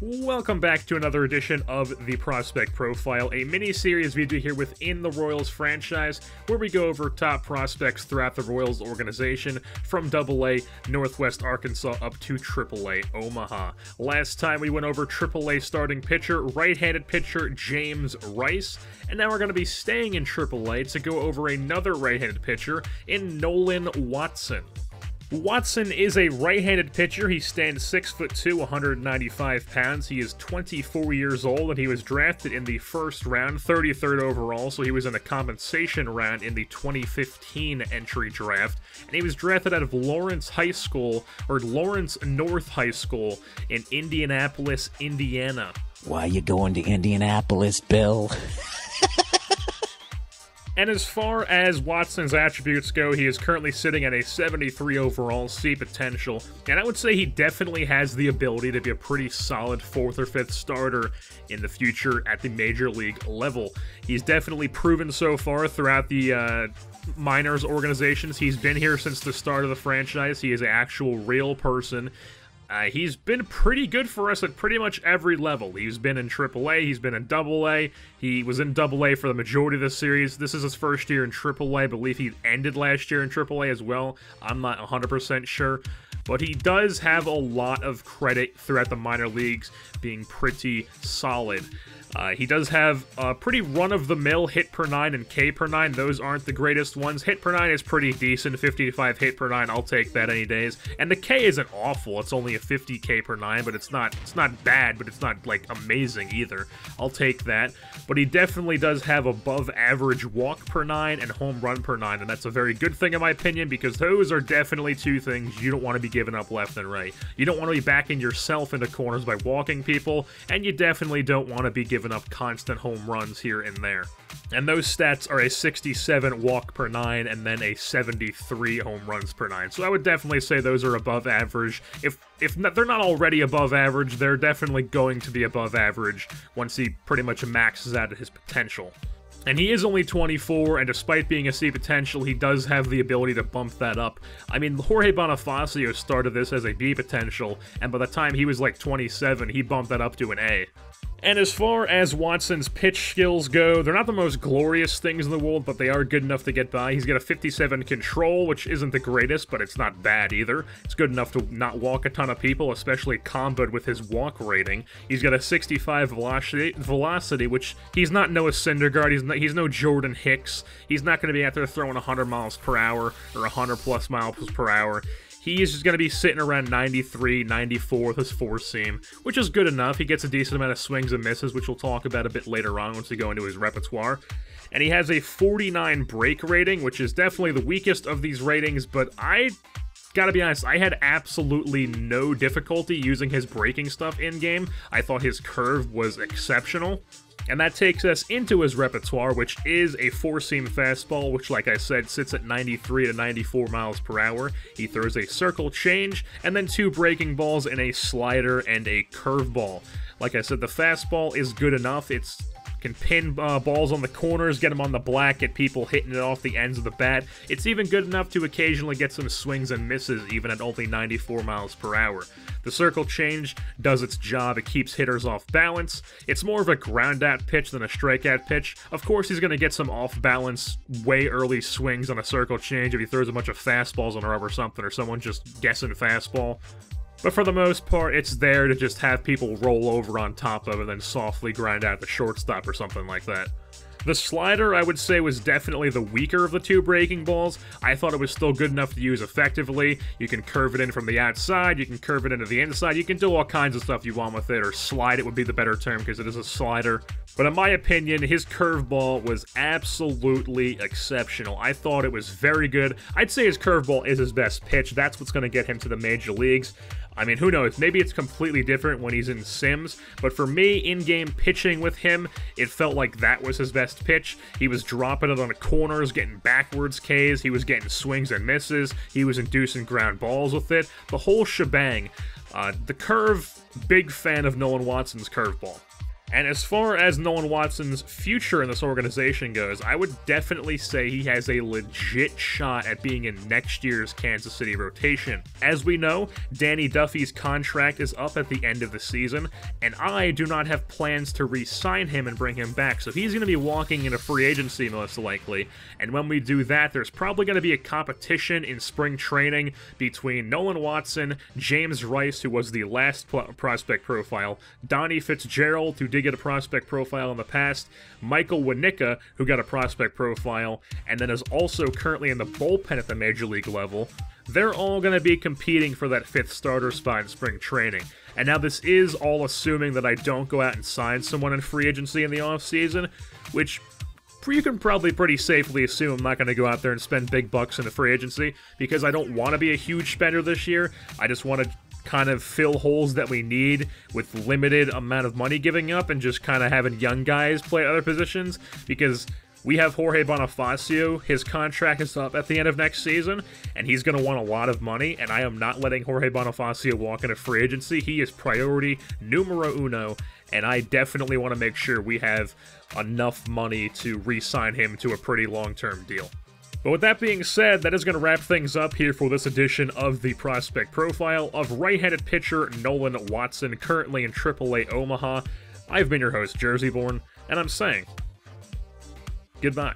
Welcome back to another edition of the Prospect Profile, a mini-series we do here within the Royals franchise, where we go over top prospects throughout the Royals organization, from AA Northwest Arkansas up to AAA Omaha. Last time we went over AAA starting pitcher, right-handed pitcher James Rice, and now we're going to be staying in AAA to go over another right-handed pitcher in Nolan Watson. Watson is a right-handed pitcher. He stands 6'2", 195 pounds. He is 24 years old, and he was drafted in the first round, 33rd overall, so he was in a compensation round in the 2015 entry draft. And he was drafted out of Lawrence North High School in Indianapolis, Indiana. Why you going to Indianapolis, Bill? And as far as Watson's attributes go, he is currently sitting at a 73 overall C potential, and I would say he definitely has the ability to be a pretty solid 4th or 5th starter in the future at the major league level. He's definitely proven so far throughout the minors organizations. He's been here since the start of the franchise. He is an actual real person. He's been pretty good for us at pretty much every level. He's been in AAA, he's been in AA, he was in AA for the majority of the series. This is his first year in AAA. I believe he ended last year in AAA as well. I'm not 100% sure. But he does have a lot of credit throughout the minor leagues, being pretty solid. He does have a pretty run-of-the-mill hit per 9 and K per 9. Those aren't the greatest ones. Hit per 9 is pretty decent. 55 hit per 9, I'll take that any days. And the K isn't awful. It's only a 50 K per 9, but it's not bad, but it's not, like, amazing either. I'll take that. But he definitely does have above-average walk per 9 and home run per 9, and that's a very good thing in my opinion, because those are definitely two things you don't want to be giving up left and right. You don't want to be backing yourself into corners by walking people, and you definitely don't want to be giving up constant home runs here and there. And those stats are a 67 walk per 9 and then a 73 home runs per 9. So I would definitely say those are above average. If they're not already above average, they're definitely going to be above average once he pretty much maxes out his potential. And he is only 24, and despite being a C potential, he does have the ability to bump that up. I mean, Jorge Bonifacio started this as a B potential, and by the time he was like 27, he bumped that up to an A. And as far as Watson's pitch skills go, they're not the most glorious things in the world, but they are good enough to get by. He's got a 57 control, which isn't the greatest, but it's not bad either. It's good enough to not walk a ton of people, especially comboed with his walk rating. He's got a 65 velocity, which he's not Noah Syndergaard, he's no Jordan Hicks. He's not going to be out there throwing 100 miles per hour or 100 plus miles per hour. He is just going to be sitting around 93, 94 with his four-seam, which is good enough. He gets a decent amount of swings and misses, which we'll talk about a bit later on once we go into his repertoire. And he has a 49 break rating, which is definitely the weakest of these ratings, but I gotta be honest, I had absolutely no difficulty using his breaking stuff in-game. I thought his curve was exceptional. And that takes us into his repertoire, which is a four-seam fastball, which, like I said, sits at 93 to 94 miles per hour. He throws a circle change, and then 2 breaking balls and a slider and a curveball. Like I said, the fastball is good enough. It can pin balls on the corners, get them on the black, get people hitting it off the ends of the bat. It's even good enough to occasionally get some swings and misses, even at only 94 miles per hour. The circle change does its job. It keeps hitters off balance. It's more of a ground-out pitch than a strikeout pitch. Of course, he's going to get some off-balance, way early swings on a circle change if he throws a bunch of fastballs on a rub or something, or someone just guessing fastball. But for the most part, it's there to just have people roll over on top of it and then softly grind out the shortstop or something like that. The slider, I would say, was definitely the weaker of the 2 breaking balls. I thought it was still good enough to use effectively. You can curve it in from the outside, you can curve it into the inside, you can do all kinds of stuff you want with it, or slide it would be the better term because it is a slider. But in my opinion, his curveball was absolutely exceptional. I thought it was very good. I'd say his curveball is his best pitch. That's what's going to get him to the major leagues. I mean, who knows? Maybe it's completely different when he's in Sims, but for me, in-game pitching with him, it felt like that was his best pitch. He was dropping it on the corners, getting backwards Ks, he was getting swings and misses, he was inducing ground balls with it, the whole shebang. The curve, big fan of Nolan Watson's curveball. And as far as Nolan Watson's future in this organization goes, I would definitely say he has a legit shot at being in next year's Kansas City rotation. As we know, Danny Duffy's contract is up at the end of the season, and I do not have plans to re-sign him and bring him back, so he's going to be walking into free agency most likely, and when we do that, there's probably going to be a competition in spring training between Nolan Watson, James Rice, who was the last prospect profile, Donnie Fitzgerald, who did get a prospect profile in the past, Michael Wanicka, who got a prospect profile, and then is also currently in the bullpen at the major league level. They're all going to be competing for that 5th starter spot in spring training. And now this is all assuming that I don't go out and sign someone in free agency in the offseason, which you can probably pretty safely assume I'm not going to go out there and spend big bucks in the free agency, because I don't want to be a huge spender this year. I just want to kind of fill holes that we need with limited amount of money giving up and just kind of having young guys play other positions, because we have Jorge Bonifacio. His contract is up at the end of next season, and he's going to want a lot of money, and I am not letting Jorge Bonifacio walk into free agency. He is priority numero uno, and I definitely want to make sure we have enough money to re-sign him to a pretty long-term deal. But with that being said, that is going to wrap things up here for this edition of the Prospect Profile of right-handed pitcher Nolan Watson, currently in AAA Omaha. I've been your host, Jerseyborn, and I'm saying goodbye.